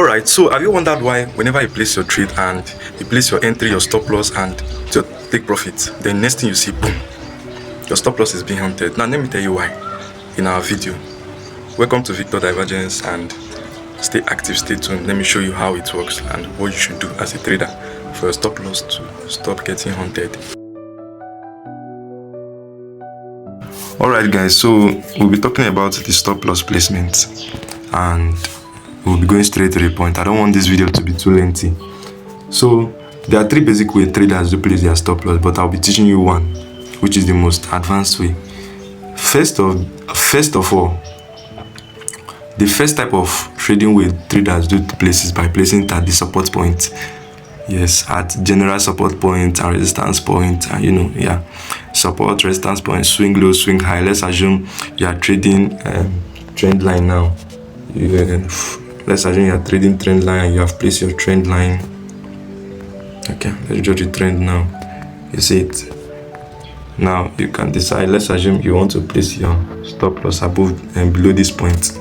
Alright, so have you wondered why whenever you place your trade and you place your entry, your stop loss and to take profit, the next thing you see, boom, your stop loss is being hunted? Now let me tell you why in our video. Welcome to Victor Divergence, and stay active, stay tuned. Let me show you how it works and what you should do as a trader for your stop loss to stop getting hunted. Alright guys, so we'll be talking about the stop loss placement and we'll be going straight to the point. I don't want this video to be too lengthy. So there are three basic ways traders do place their stop loss, but I'll be teaching you one, which is the most advanced way. First of all, the first type of trading way traders do place is by placing it at the support point. Yes, at general support point and resistance point, and support, resistance point, swing low, swing high. Let's assume you are trading trend line now. Let's assume you are trading trend line and you have placed your trend line. Okay, let's draw the trend now. You see it. Now you can decide. Let's assume you want to place your stop loss above and below this point.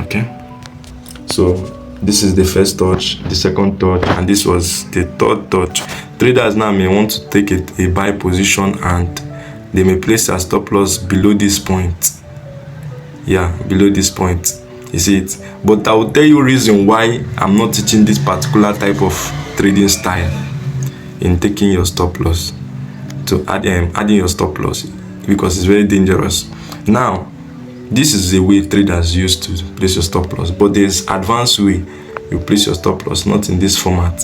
Okay, so this is the first touch, the second touch, and this was the third touch. Traders now may want to take a buy position and they may place their stop loss below this point. Yeah, below this point. You see it. But I will tell you reason why I'm not teaching this particular type of trading style in taking your stop loss, to adding your stop loss, because it's very dangerous. Now, this is the way traders use to place your stop loss, but there's advanced way you place your stop loss, not in this format,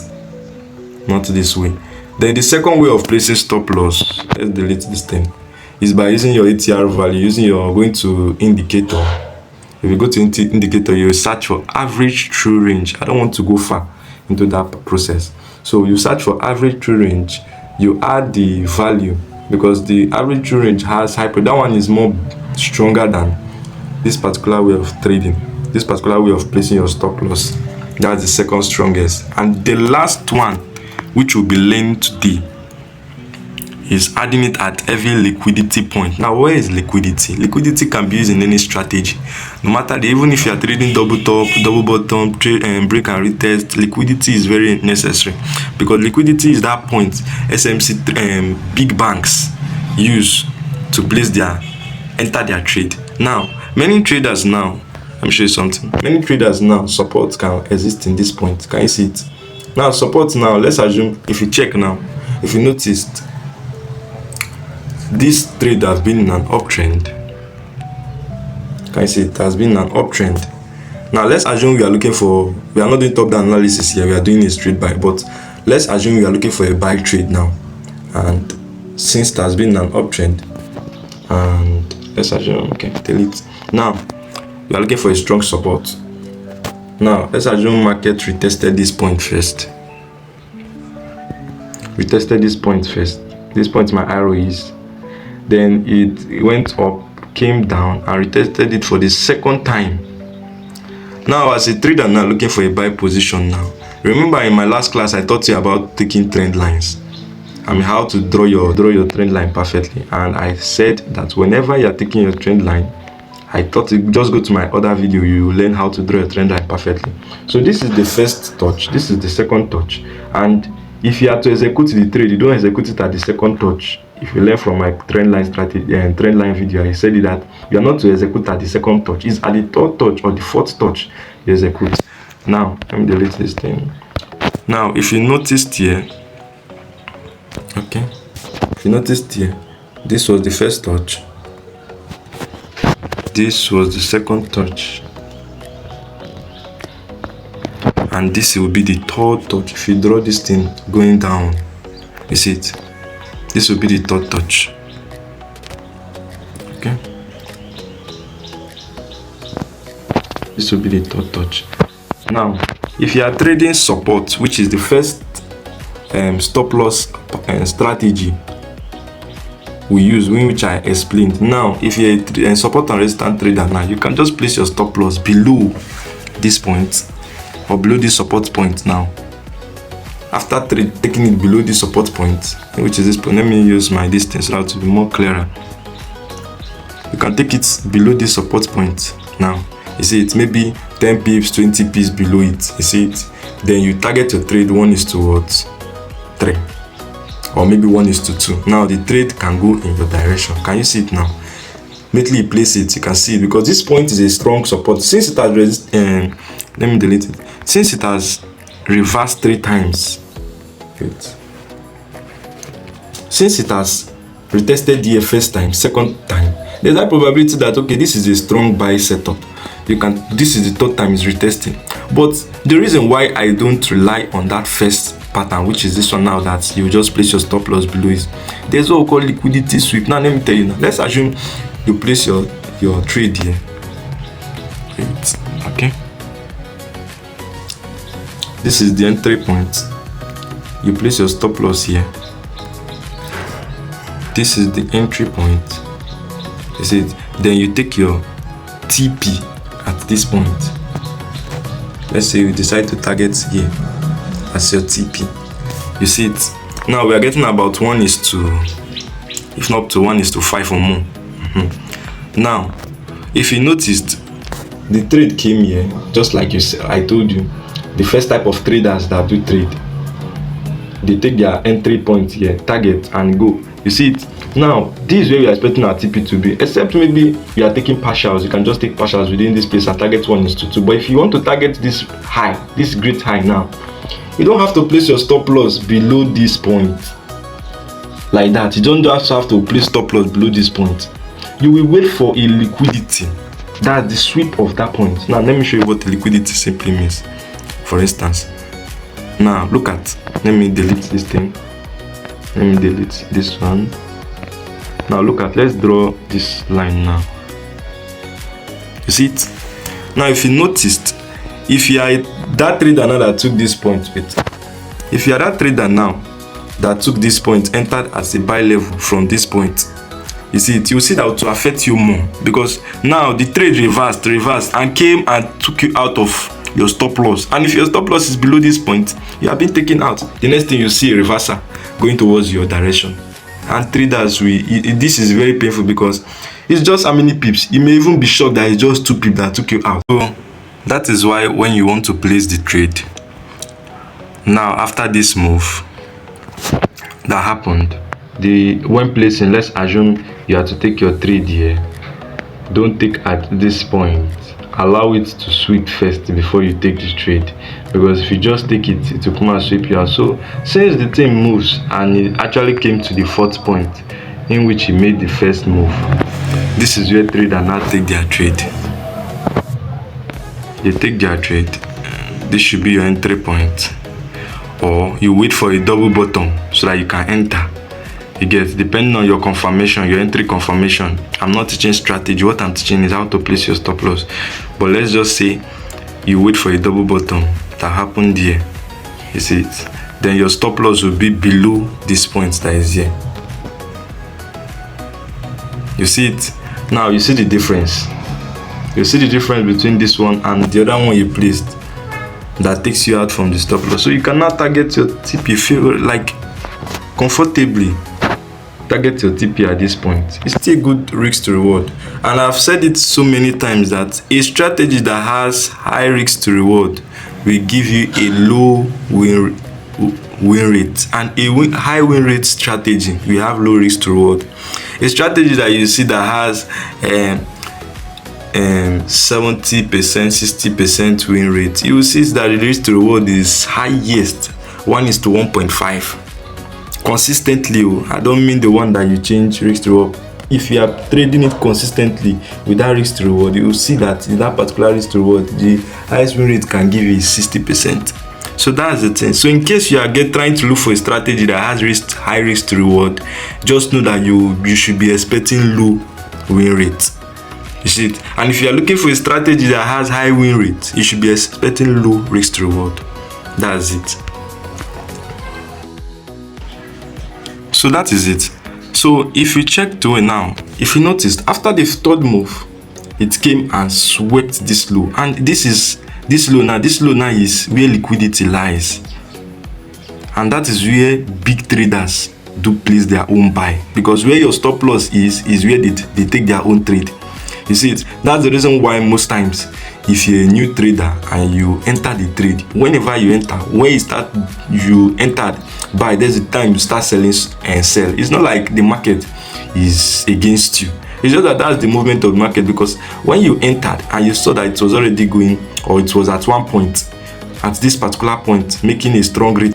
not this way. Then the second way of placing stop loss, let's delete this thing, is by using your ATR value, going to indicator. If you go to indicator, you search for average true range. I don't want to go far into that process. So you search for average true range, you add the value, because the average true range has hyper. That one is more stronger than this particular way of trading, this particular way of placing your stop loss. That's the second strongest. And the last one, which will be learned today, is adding it at every liquidity point. Now, where is liquidity? Liquidity can be used in any strategy, no matter even if you are trading double top, double bottom, break and retest. Liquidity is very necessary, because liquidity is that point SMC big banks use to place enter their trade. Now, many traders now, let me show you something. Many traders now, support can exist in this point. Can you see it? Now, support now, let's assume, if you check now, if you noticed, this trade has been in an uptrend. Can you see it has been an uptrend? Now, let's assume we are not doing top down analysis here, we are doing a straight buy, but let's assume we are looking for a buy trade now. And since it has been an uptrend, and let's assume, okay, delete. Now, we are looking for a strong support. Now, let's assume market retested this point first. Retested this point first. This point my arrow is. Then it went up, came down, and retested it for the second time. Now, as a trader now looking for a buy position now. Remember in my last class I taught you about taking trend lines. How to draw your trend line perfectly. And I said that whenever you are taking your trend line, I thought you just go to my other video, you will learn how to draw a trend line perfectly. So this is the first touch, this is the second touch. And if you are to execute the trade, you don't execute it at the second touch. If you learn from my trend line strategy and trend line video, I said that you are not to execute at the second touch. It's at the third touch or the fourth touch you execute. Now, let me delete this thing. Now, if you noticed here, okay, if you noticed here, this was the first touch. This was the second touch, and this will be the third touch. If you draw this thing going down, you see it, this will be the third touch. Okay, this will be the third touch. Now, if you are trading support, which is the first stop loss strategy we use, which I explained. Now, if you're a support and resistance trader now, you can just place your stop loss below this point or below this support point. Now, after taking it below this support point, which is this point, let me use my distance now to be more clearer. You can take it below this support point. Now, you see it maybe 10 pips, 20 pips below it. You see it? Then you target your trade 1:3, or maybe 1:2. Now the trade can go in your direction. Can you see it now? Immediately you place it, you can see it, because this point is a strong support. Since it has let me delete it. Since it has reversed 3 times, wait. Since it has retested here first time, second time, there's a probability that okay, this is a strong buy setup. This is the 3rd time it's retesting. But the reason why I don't rely on that first pattern, which is this one now, that you just place your stop loss below, is there's what we call liquidity sweep. Now let me tell you now. Let's assume you place your trade here. Okay. This is the entry point. You place your stop loss here. This is the entry point. You see it? Then you take your TP at this point. Let's say you decide to target here as your TP. You see it? Now we are getting about 1:, if not to 1:5 or more. Now, if you noticed, the trade came here, just like I told you. The first type of traders that do trade, they take their entry point here, target, and go. You see it? Now, this is where we are expecting our TP to be, except maybe we are taking partials. You can just take partials within this place and target 1:2. But if you want to target this high, this great high now, you don't have to place your stop loss below this point. Like that. You don't just have to place stop loss below this point. You will wait for a liquidity. That's the sweep of that point. Now, let me show you what liquidity simply means. For instance, now look at, let me delete this thing. Let me delete this one. Now look at, let's draw this line now. You see it? Now if you noticed, if you are that trader now that took this point, if you are that trader now that took this point, entered as a buy level from this point, you see it, you see that it will affect you more, because now the trade reversed and came and took you out of your stop loss. And if your stop loss is below this point, you have been taken out. The next thing you see, a reversal going towards your direction. And traders, this is very painful, because it's just how many pips. You may even be shocked that it's just 2 pips that took you out. So that is why when you want to place the trade, now after this move that happened, when placing, let's assume you have to take your trade here. Don't take at this point. Allow it to sweep first before you take the trade, because if you just take it, it will come and sweep you out. So since the thing moves and it actually came to the 4th point in which he made the first move, this is where traders now take their trade. They take their trade. This should be your entry point, or you wait for a double bottom so that you can enter. You get, depending on your confirmation, your entry confirmation. I'm not teaching strategy. What I'm teaching is how to place your stop loss. But let's just say you wait for a double bottom that happened here. You see it? Then your stop loss will be below this point that is here. You see it? Now you see the difference. You see the difference between this one and the other one you placed that takes you out from the stop loss. So you cannot target your TP, feel like comfortably. Target your TP at this point. It's still good risk to reward, and I've said it so many times that a strategy that has high risk to reward will give you a low win rate, and a high win rate strategy will have low risk to reward. A strategy that you see that has 70%, 60% win rate, you will see that the risk to reward is highest 1:1.5. consistently. I don't mean the one that you change risk to reward. If you are trading it consistently with that risk to reward, you will see that in that particular risk to reward, the highest win rate can give you 60%. So that's the thing. So in case you are trying to look for a strategy that has high risk to reward, just know that you should be expecting low win rate. You see it? And if you are looking for a strategy that has high win rate, you should be expecting low risk to reward. That's it. So that is it. So if you check to it now, if you noticed, after the 3rd move, it came and swept this low, and this low now is where liquidity lies, and that is where big traders do place their own buy, because where your stop loss is where they take their own trade. You see it? That's the reason why most times if you're a new trader and you enter the trade, whenever you enter, when you entered buy, there's a time you start selling and sell. It's not like the market is against you. It's just that that's the movement of the market, because when you entered and you saw that it was already going, or it was at one point, at this particular point, making a strong trade.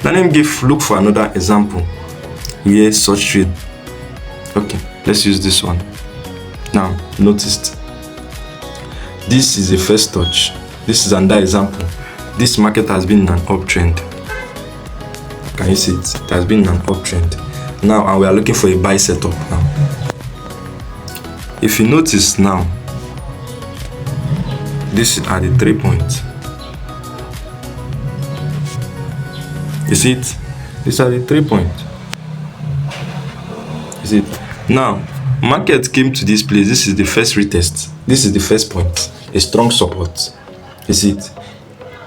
Now let me look for another example where such trade. Okay, let's use this one. Now notice this is a first touch. This is another example. This market has been in an uptrend. Can you see it? It has been in an uptrend. Now, and we are looking for a buy setup now. If you notice now, this is at the 3 point. You see it? This is at the 3 point. You see it? Now, market came to this place. This is the first retest. This is the first point. A strong support. You see it?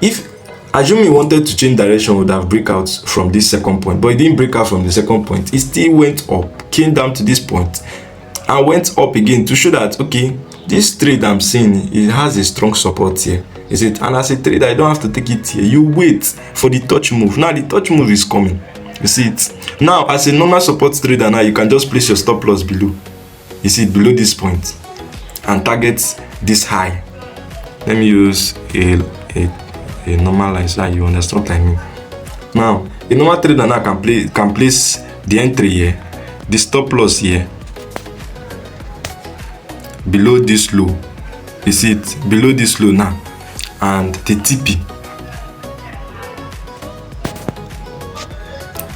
If assume you wanted to change direction, would have break out from this second point, but it didn't break out from the second point. It still went up, came down to this point, and went up again to show that, okay, this trade I'm seeing, it has a strong support here. Is it? And as a trader, I don't have to take it here. You wait for the touch move. Now the touch move is coming. You see it? Now, as a normal support trader, now you can just place your stop loss below. You see it below this point and target this high. Let me use a normal line so that you understand what I mean. Now, a normal trader now can place the entry here, the stop loss here, below this low. You see it? Below this low now, and the TP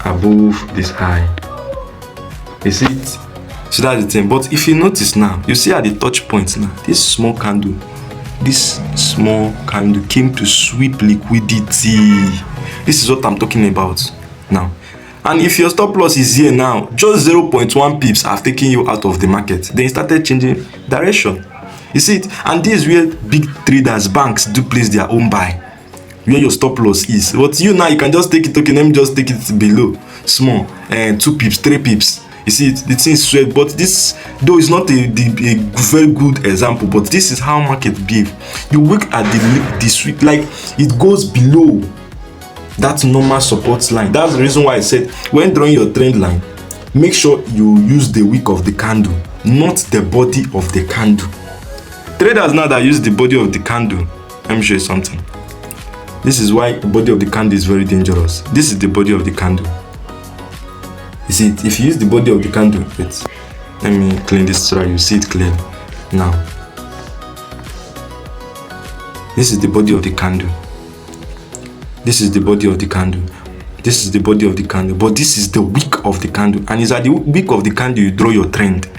above this high. You see it? So that's the thing. But if you notice now, you see at the touch points now, this small candle came to sweep liquidity. This is what I'm talking about now. And if your stop loss is here now, just 0.1 pips have taken you out of the market. Then you started changing direction. You see it? And this is where big traders, banks do place their own buy, where your stop loss is. But you now, you can just take it. Okay, let me just take it below, small, 2 pips, 3 pips. You see it? The thing is sweat. But this, though, is not a very good example, but this is how market behave. You look at the sweep, like it goes below that normal support line. That's the reason why I said when drawing your trend line, make sure you use the wick of the candle, not the body of the candle. Traders now that use the body of the candle, let me show you something. This is why the body of the candle is very dangerous. This is the body of the candle. You see it? If you use the body of the candle, wait, let me clean this so that you see it clearly. Now, this is the body of the candle. This is the body of the candle. This is the body of the candle. But this is the wick of the candle. And it's at the wick of the candle you draw your trend.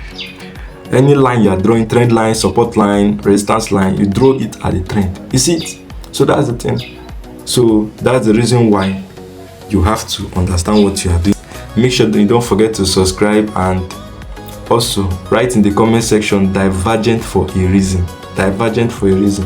Any line you are drawing, trend line, support line, resistance line, you draw it at the trend. You see it? So that's the thing. So that's the reason why you have to understand what you are doing. Make sure that you don't forget to subscribe, and also write in the comment section divergent for a reason. Divergent for a reason.